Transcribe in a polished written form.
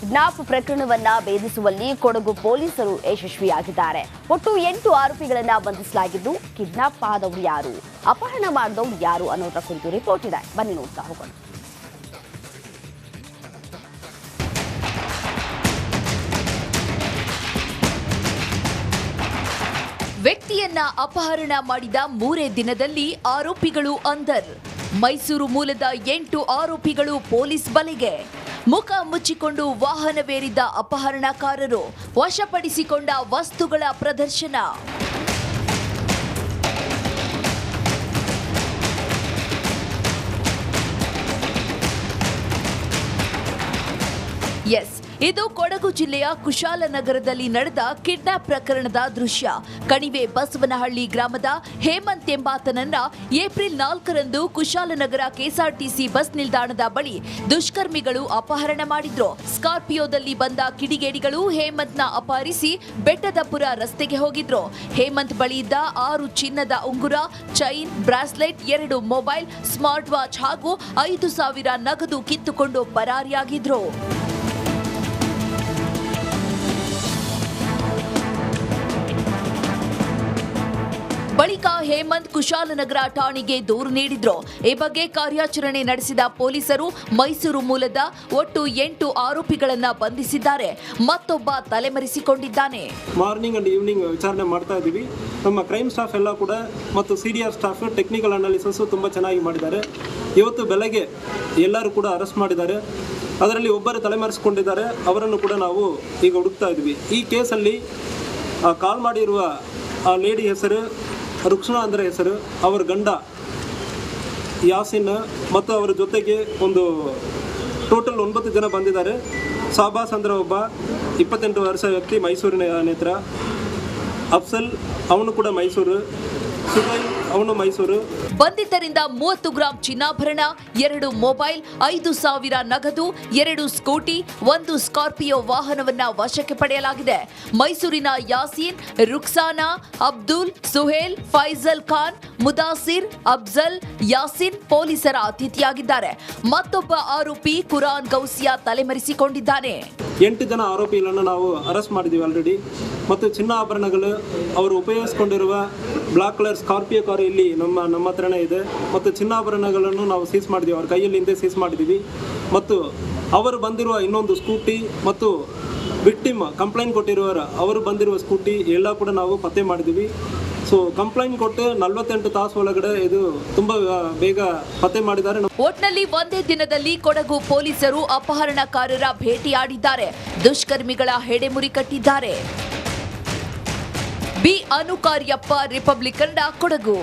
Kidnap ಪ್ರಕರಣವನ್ನ ಭೇದಿಸುವಲ್ಲಿ Kodagu ಪೊಲೀಸರು ಯಶಸ್ವಿಯಾಗಿದ್ದಾರೆ. ಒಟ್ಟು 8 ಆರೋಪಿಗಳನ್ನ ಬಂಧಿಸಲಾಗಿದ್ದು, ಕಿಡ್ನಾಪ್ ಆದವರು ಯಾರು, ಅಪಹರಣ ಮಾಡಿದವರು ಯಾರು ಅನ್ನೋದರ ಕುರಿತು ರಿಪೋರ್ಟ್ ಇದೆ. ಬನ್ನಿ ನೋಡ್ತಾ ಹೋಗೋಣ. ವ್ಯಕ್ತಿಯನ್ನ ಅಪಹರಣ ಮಾಡಿದ 3 ದಿನದಲ್ಲಿ ಆರೋಪಿಗಳು ಅಂದರ್. ಮೈಸೂರು ಮೂಲದ 8 ಆರೋಪಿಗಳು ಪೊಲೀಸ್ ಬಲೆಗೆ. ಮುಖ ಮುಚ್ಚಿಕೊಂಡು ವಾಹನವೇರಿದ್ದ ಅಪಹರಣಕಾರರು, ವಶಪಡಿಸಿಕೊಂಡ ವಸ್ತುಗಳ ಪ್ರದರ್ಶನ. ಎಸ್, ಇದು ಕೊಡಗು ಜಿಲ್ಲೆಯ ಕುಶಾಲನಗರದಲ್ಲಿ ನಡೆದ ಕಿಡ್ನಾಪ್ ಪ್ರಕರಣದ ದೃಶ್ಯ. ಕಣಿವೆ ಬಸವನಹಳ್ಳಿ ಗ್ರಾಮದ ಹೇಮಂತ್ ಎಂಬಾತನನ್ನ ಏಪ್ರಿಲ್ 4ರಂದು ಕುಶಾಲನಗರ ಕೆಎಸ್ಆರ್ಟಿಸಿ ಬಸ್ ನಿಲ್ದಾಣದ ಬಳಿ ದುಷ್ಕರ್ಮಿಗಳು ಅಪಹರಣ ಮಾಡಿದ್ರು. ಸ್ಕಾರ್ಪಿಯೋದಲ್ಲಿ ಬಂದ ಕಿಡಿಗೇಡಿಗಳು ಹೇಮಂತ್ನ ಅಪಹರಿಸಿ ಬೆಟ್ಟದಪುರ ರಸ್ತೆಗೆ ಹೋಗಿದ್ರು. ಹೇಮಂತ್ ಬಳಿ ಇದ್ದ 6 ಚಿನ್ನದ ಉಂಗುರ, chain, bracelet, 2 mobile, smart watch ಹಾಗೂ 5,000 ನಗದು ಕಿತ್ತುಕೊಂಡು ಪರಾರಿಯಾಗಿದ್ರು. ಬಳಿಕ ಹೇಮಂತ್ ಕುಶಾಲನಗರ ಠಾಣೆಗೆ ದೂರು ನೀಡಿದ್ರು. ಈ ಬಗ್ಗೆ ಕಾರ್ಯಾಚರಣೆ ನಡೆಸಿದ ಪೊಲೀಸರು ಮೈಸೂರು ಮೂಲದ ಒಟ್ಟು 8 ಆರೋಪಿಗಳನ್ನ ಬಂಧಿಸಿದ್ದಾರೆ. ಮತ್ತೊಬ್ಬ ತಲೆಮರೆಸಿಕೊಂಡಿದ್ದಾನೆ. ಮಾರ್ನಿಂಗ್ ಅಂಡ್ ಈವ್ನಿಂಗ್ ವಿಚಾರಣೆ ಮಾಡ್ತಾ ಇದ್ದೀವಿ. ನಮ್ಮ ಕ್ರೈಮ್ ಸ್ಟಾಫ್ ಎಲ್ಲ ಕೂಡ ಮತ್ತು ಸಿಡಿಆರ್ ಸ್ಟಾಫ್ ಟೆಕ್ನಿಕಲ್ ಅನಾಲಿಸಿಸ್ ತುಂಬ ಚೆನ್ನಾಗಿ ಮಾಡಿದ್ದಾರೆ. ಇವತ್ತು ಬೆಳಗ್ಗೆ ಎಲ್ಲರೂ ಕೂಡ ಅರೆಸ್ಟ್ ಮಾಡಿದ್ದಾರೆ. ಅದರಲ್ಲಿ ಒಬ್ಬರು ತಲೆಮರೆಸಿಕೊಂಡಿದ್ದಾರೆ. ಅವರನ್ನು ಕೂಡ ನಾವು ಈಗ ಹುಡುಕ್ತಾ ಇದ್ವಿ. ಈ ಕೇಸಲ್ಲಿ ಕಾಲ್ ಮಾಡಿರುವ ಆ ಲೇಡಿ ಹೆಸರು ರುಕ್ಸನಾ ಅಂದರೆ ಹೆಸರು. ಅವರ ಗಂಡ ಯಾಸಿನ್ ಮತ್ತು ಅವರ ಜೊತೆಗೆ ಒಂದು ಟೋಟಲ್ 9 ಜನ ಬಂದಿದ್ದಾರೆ. ಸಾಬಾಸ್ ಅಂದರೆ ಒಬ್ಬ 28 ವರ್ಷ ವ್ಯಕ್ತಿ, ಮೈಸೂರಿನ ನೇತ್ರ. ಅಫ್ಸಲ್ ಅವನು ಕೂಡ ಮೈಸೂರು. ಸುಗೈಲ್ ಅವನು ಮೈಸೂರು. ಬಂಧಿತರಿಂದ 30 ಗ್ರಾಂ ಚಿನ್ನಾಭರಣ, 2 ಮೊಬೈಲ್, 5,000 ನಗದು, 2 ಸ್ಕೂಟಿ, 1 ಸ್ಕಾರ್ಪಿಯೋ ವಾಹನವನ್ನ ವಶಕ್ಕೆ ಪಡೆಯಲಾಗಿದೆ. ಮೈಸೂರಿನ ಯಾಸೀನ್, ರುಕ್ಸಾನಾ, ಅಬ್ದುಲ್, ಸುಹೇಲ್, ಫೈಜಲ್ ಖಾನ್, ಮುದಾಸಿರ್, ಅಫ್ಜಲ್, ಯಾಸಿನ್ ಪೊಲೀಸರ ಅತಿಥಿಯಾಗಿದ್ದಾರೆ. ಮತ್ತೊಬ್ಬ ಆರೋಪಿ ಕುರಾನ್ ಗೌಸಿಯಾ ತಲೆಮರೆಸಿಕೊಂಡಿದ್ದಾನೆ. 8 ಜನ ಆರೋಪಿಗಳನ್ನು ನಾವು ಅರೆಸ್ಟ್ ಮಾಡಿದ್ದೀವಿ ಆಲ್ರೆಡಿ. ಮತ್ತು ಚಿನ್ನಾಭರಣಗಳು ಅವರು ಉಪಯೋಗಿಸಿಕೊಂಡಿರುವ ಬ್ಲಾಕ್ ಕಲರ್ ಸ್ಕಾರ್ಪಿಯೋ ಕಾರು ಇಲ್ಲಿ ನಮ್ಮ ಹತ್ರನೇ ಇದೆ. ಮತ್ತು ಚಿನ್ನಾಭರಣಗಳನ್ನು ನಾವು ಸೀಸ್ ಮಾಡಿದ್ದೀವಿ. ಅವ್ರ ಕೈಯಲ್ಲಿ ಹಿಂದೆ ಸೀಸ್ ಮಾಡಿದ್ದೀವಿ. ಮತ್ತು ಅವರು ಬಂದಿರುವ ಇನ್ನೊಂದು ಸ್ಕೂಟಿ ಮತ್ತು ವಿಕ್ಟಿಮ್ ಕಂಪ್ಲೇಂಟ್ ಕೊಟ್ಟಿರುವವರು ಅವರು ಬಂದಿರುವ ಸ್ಕೂಟಿ ಎಲ್ಲ ಕೂಡ ನಾವು ಪತ್ತೆ ಮಾಡಿದ್ದೀವಿ. ಸೊ ಕಂಪ್ಲೇಂಟ್ ಕೊಟ್ಟು 48 ತಾಸು ಒಳಗಡೆ ಇದು ತುಂಬ ಬೇಗ ಪತ್ತೆ ಮಾಡಿದ್ದಾರೆ. ಒಟ್ನಲ್ಲಿ ಒಂದೇ ದಿನದಲ್ಲಿ ಕೊಡಗು ಪೊಲೀಸರು ಅಪಹರಣಕಾರರ ಭೇಟಿಯಾಡಿದ್ದಾರೆ. ದುಷ್ಕರ್ಮಿಗಳ ಹೆಡೆಮುರಿ ಕಟ್ಟಿದ್ದಾರೆ. B Anukaryappa, Republic Kannada, Kodagu.